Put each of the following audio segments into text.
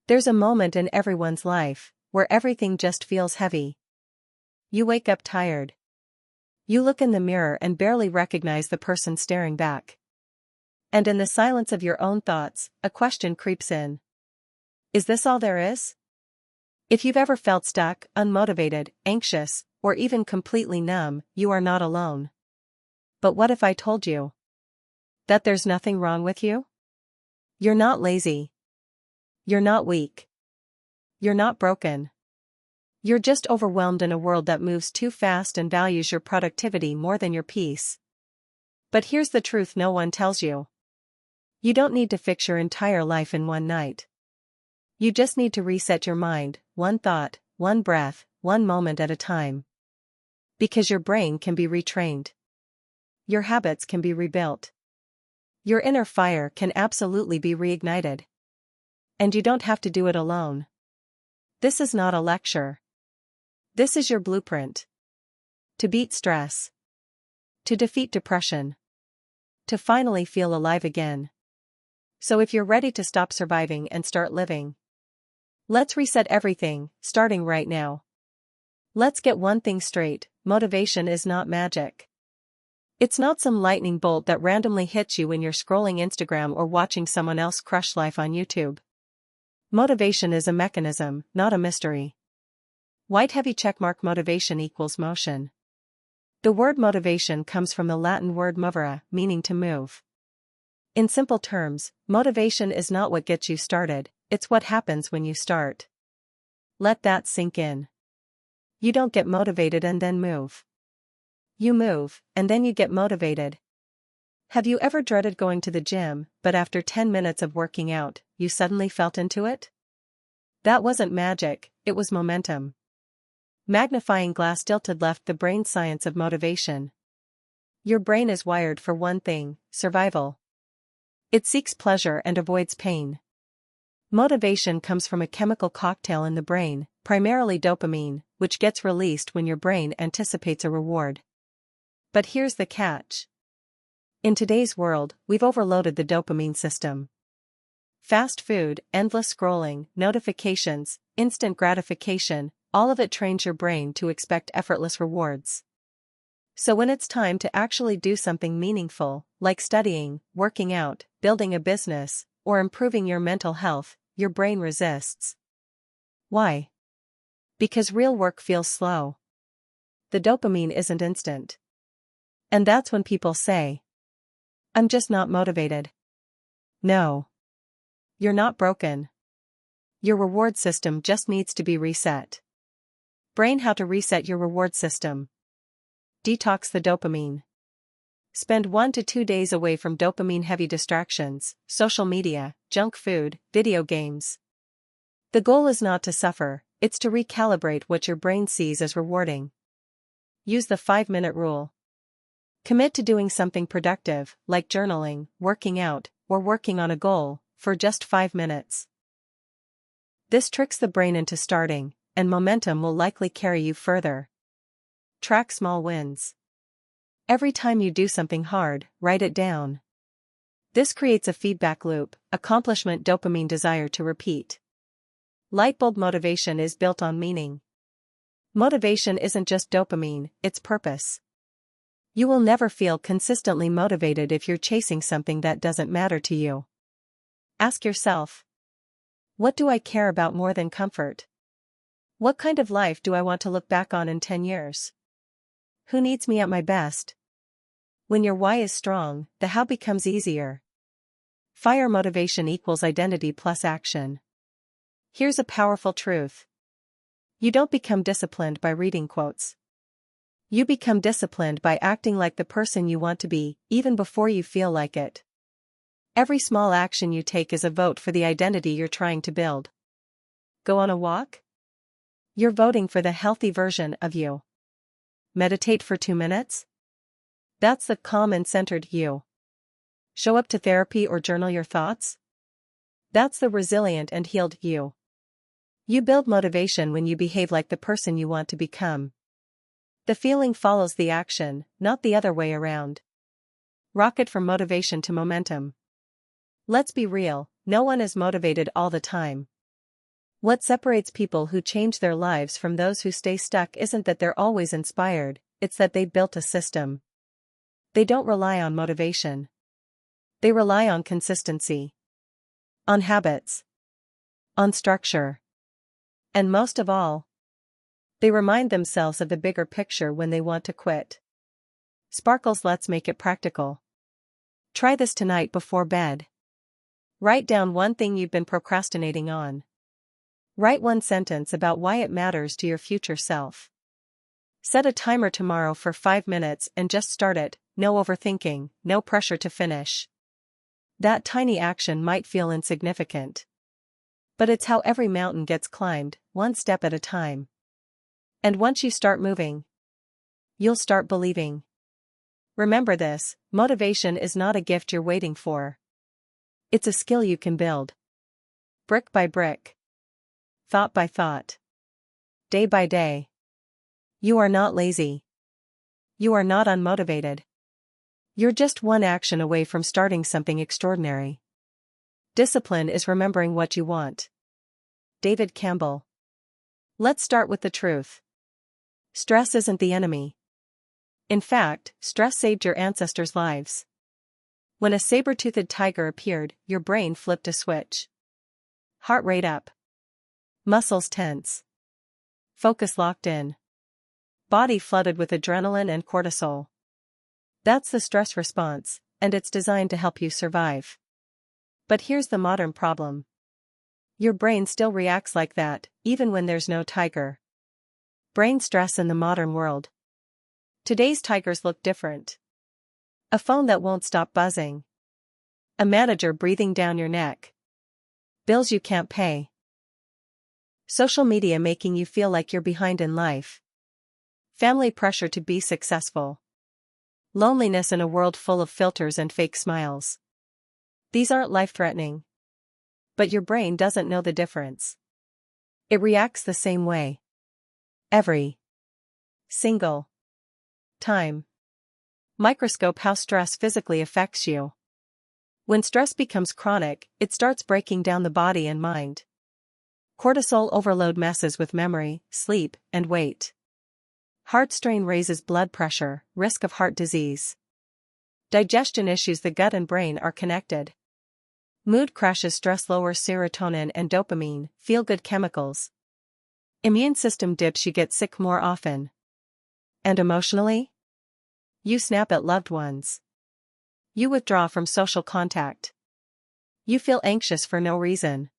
There's a moment in everyone's life where everything just feels heavy. You wake up tired. You look in the mirror and barely recognize the person staring back. And in the silence of your own thoughts, a question creeps in. Is this all there is? If you've ever felt stuck, unmotivated, anxious, or even completely numb, you are not alone. But what if I told you that there's nothing wrong with you? You're not lazy. You're not weak. You're not broken. You're just overwhelmed in a world that moves too fast and values your productivity more than your peace. But here's the truth no one tells you. You don't need to fix your entire life in one night. You just need to reset your mind, one thought, one breath, one moment at a time. Because your brain can be retrained. Your habits can be rebuilt. Your inner fire can absolutely be reignited. And you don't have to do it alone. This is not a lecture. This is your blueprint. To beat stress. To defeat depression. To finally feel alive again. So if you're ready to stop surviving and start living, let's reset everything, starting right now. Let's get one thing straight, motivation is not magic. It's not some lightning bolt that randomly hits you when you're scrolling Instagram or watching someone else crush life on YouTube. Motivation is a mechanism, not a mystery. White heavy checkmark. Motivation equals motion. The word motivation comes from the Latin word movere, meaning to move. In simple terms, motivation is not what gets you started, it's what happens when you start. Let that sink in. You don't get motivated and then move. You move, and then you get motivated. Have you ever dreaded going to the gym, but after 10 minutes of working out, you suddenly felt into it? That wasn't magic, it was momentum. Magnifying glass tilted left the brain science of motivation. Your brain is wired for one thing, survival. It seeks pleasure and avoids pain. Motivation comes from a chemical cocktail in the brain, primarily dopamine, which gets released when your brain anticipates a reward. But here's the catch. In today's world, we've overloaded the dopamine system. Fast food, endless scrolling, notifications, instant gratification, all of it trains your brain to expect effortless rewards. So when it's time to actually do something meaningful, like studying, working out, building a business, or improving your mental health, your brain resists. Why? Because real work feels slow. The dopamine isn't instant. And that's when people say, I'm just not motivated. No. You're not broken. Your reward system just needs to be reset. Brain, how to reset your reward system. Detox the dopamine. Spend 1 to 2 days away from dopamine-heavy distractions, social media, junk food, video games. The goal is not to suffer, it's to recalibrate what your brain sees as rewarding. Use the 5-minute rule. Commit to doing something productive, like journaling, working out, or working on a goal, for just 5 minutes. This tricks the brain into starting, and momentum will likely carry you further. Track small wins. Every time you do something hard, write it down. This creates a feedback loop, accomplishment, dopamine, desire to repeat. Lightbulb motivation is built on meaning. Motivation isn't just dopamine, it's purpose. You will never feel consistently motivated if you're chasing something that doesn't matter to you. Ask yourself, what do I care about more than comfort? What kind of life do I want to look back on in 10 years? Who needs me at my best? When your why is strong, the how becomes easier. Fire motivation equals identity plus action. Here's a powerful truth. You don't become disciplined by reading quotes. You become disciplined by acting like the person you want to be, even before you feel like it. Every small action you take is a vote for the identity you're trying to build. Go on a walk? You're voting for the healthy version of you. Meditate for 2 minutes? That's the calm and centered you. Show up to therapy or journal your thoughts? That's the resilient and healed you. You build motivation when you behave like the person you want to become. The feeling follows the action, not the other way around. Rocket from motivation to momentum. Let's be real, no one is motivated all the time. What separates people who change their lives from those who stay stuck isn't that they're always inspired, it's that they've built a system. They don't rely on motivation. They rely on consistency. On habits. On structure. And most of all, they remind themselves of the bigger picture when they want to quit. Sparkles, let's make it practical. Try this tonight before bed. Write down one thing you've been procrastinating on. Write one sentence about why it matters to your future self. Set a timer tomorrow for 5 minutes and just start it, no overthinking, no pressure to finish. That tiny action might feel insignificant. But it's how every mountain gets climbed, one step at a time. And once you start moving, you'll start believing. Remember this, motivation is not a gift you're waiting for. It's a skill you can build. Brick by brick. Thought by thought. Day by day. You are not lazy. You are not unmotivated. You're just one action away from starting something extraordinary. Discipline is remembering what you want. David Campbell. Let's start with the truth. Stress isn't the enemy. In fact, stress saved your ancestors' lives. When a saber-toothed tiger appeared, your brain flipped a switch. Heart rate up. Muscles tense. Focus locked in. Body flooded with adrenaline and cortisol. That's the stress response, and it's designed to help you survive. But here's the modern problem. Your brain still reacts like that, even when there's no tiger. Brain stress in the modern world. Today's tigers look different. A phone that won't stop buzzing. A manager breathing down your neck. Bills you can't pay. Social media making you feel like you're behind in life. Family pressure to be successful. Loneliness in a world full of filters and fake smiles. These aren't life-threatening. But your brain doesn't know the difference. It reacts the same way. Every single time. Microscope how stress physically affects you. When stress becomes chronic, it starts breaking down the body and mind. Cortisol overload messes with memory, sleep, and weight. Heart strain raises blood pressure, risk of heart disease. Digestion issues, the gut and brain are connected. Mood crashes, stress lowers serotonin and dopamine, feel-good chemicals. Immune system dips, you get sick more often. And emotionally? You snap at loved ones. You withdraw from social contact. You feel anxious for no reason.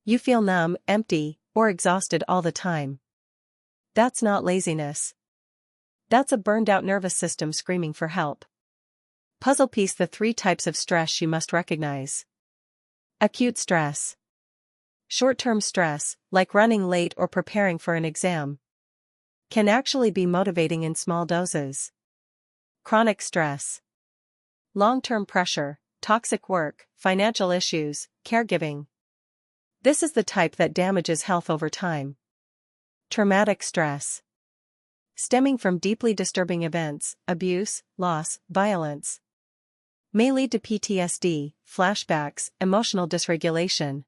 You feel numb, empty, or exhausted all the time. That's not laziness. That's a burned-out nervous system screaming for help. Puzzle piece, the 3 types of stress you must recognize. Acute stress. Short-term stress, like running late or preparing for an exam, can actually be motivating in small doses. Chronic stress. Long-term pressure, toxic work, financial issues, caregiving. This is the type that damages health over time. Traumatic stress. Stemming from deeply disturbing events, abuse, loss, violence. May lead to PTSD, flashbacks, emotional dysregulation.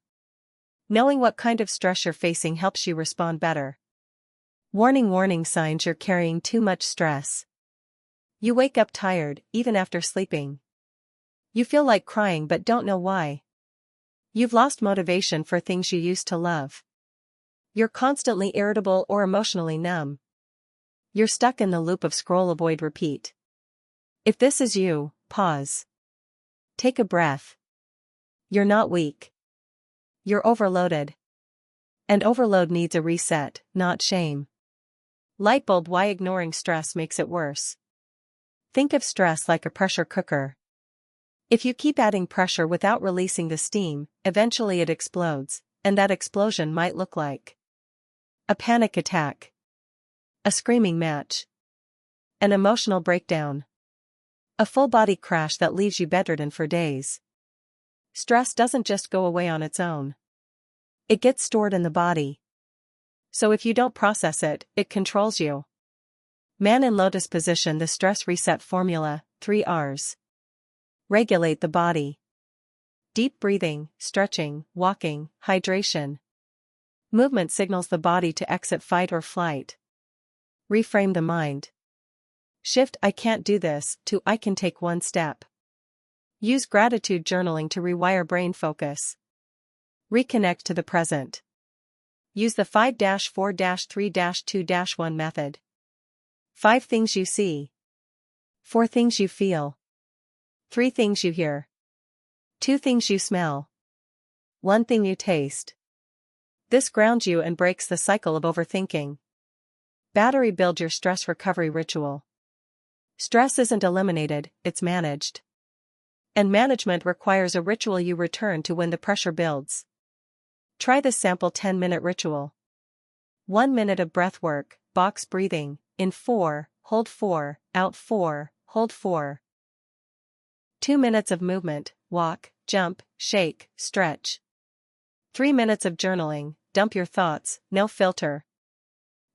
Knowing what kind of stress you're facing helps you respond better. Warning signs you're carrying too much stress. You wake up tired, even after sleeping. You feel like crying but don't know why. You've lost motivation for things you used to love. You're constantly irritable or emotionally numb. You're stuck in the loop of scroll, avoid, repeat. If this is you, pause. Take a breath. You're not weak. You're overloaded. And overload needs a reset, not shame. Lightbulb, why ignoring stress makes it worse. Think of stress like a pressure cooker. If you keep adding pressure without releasing the steam, eventually it explodes, and that explosion might look like a panic attack, a screaming match, an emotional breakdown, a full-body crash that leaves you bedridden for days. Stress doesn't just go away on its own. It gets stored in the body. So if you don't process it, it controls you. Man in lotus position, the stress reset formula, 3 R's. Regulate the body. Deep breathing, stretching, walking, hydration. Movement signals the body to exit fight or flight. Reframe the mind. Shift "I can't do this" to "I can take one step." Use gratitude journaling to rewire brain focus. Reconnect to the present. Use the 5-4-3-2-1 method. 5 things you see. 4 things you feel. 3 things you hear. 2 things you smell. 1 thing you taste. This grounds you and breaks the cycle of overthinking. Battery build your stress recovery ritual. Stress isn't eliminated, it's managed. And management requires a ritual you return to when the pressure builds. Try this sample 10-minute ritual. 1 minute of breath work, box breathing, in 4, hold 4, out 4, hold 4. 2 minutes of movement, walk, jump, shake, stretch. 3 minutes of journaling, dump your thoughts, no filter.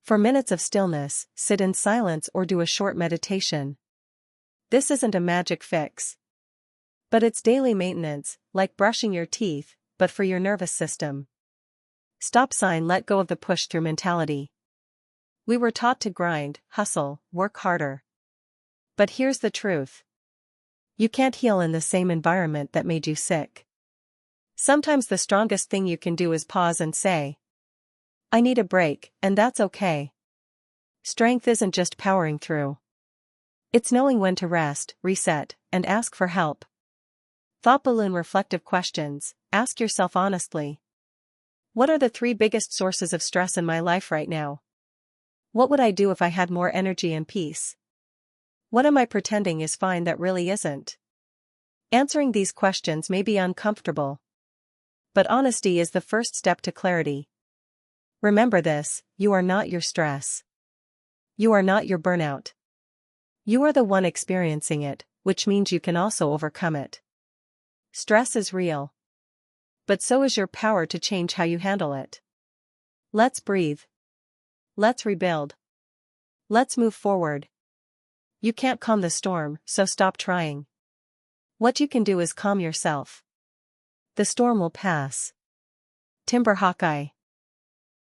4 minutes of stillness, sit in silence or do a short meditation. This isn't a magic fix. But it's daily maintenance, like brushing your teeth, but for your nervous system. Stop sign let go of the push-through mentality. We were taught to grind, hustle, work harder. But here's the truth. You can't heal in the same environment that made you sick. Sometimes the strongest thing you can do is pause and say, "I need a break," and that's okay. Strength isn't just powering through. It's knowing when to rest, reset, and ask for help. Thought balloon reflective questions. Ask yourself honestly. What are the 3 biggest sources of stress in my life right now? What would I do if I had more energy and peace? What am I pretending is fine that really isn't? Answering these questions may be uncomfortable. But honesty is the first step to clarity. Remember this, you are not your stress. You are not your burnout. You are the one experiencing it, which means you can also overcome it. Stress is real. But so is your power to change how you handle it. Let's breathe. Let's rebuild. Let's move forward. You can't calm the storm, so stop trying. What you can do is calm yourself. The storm will pass. Timber Hawkeye.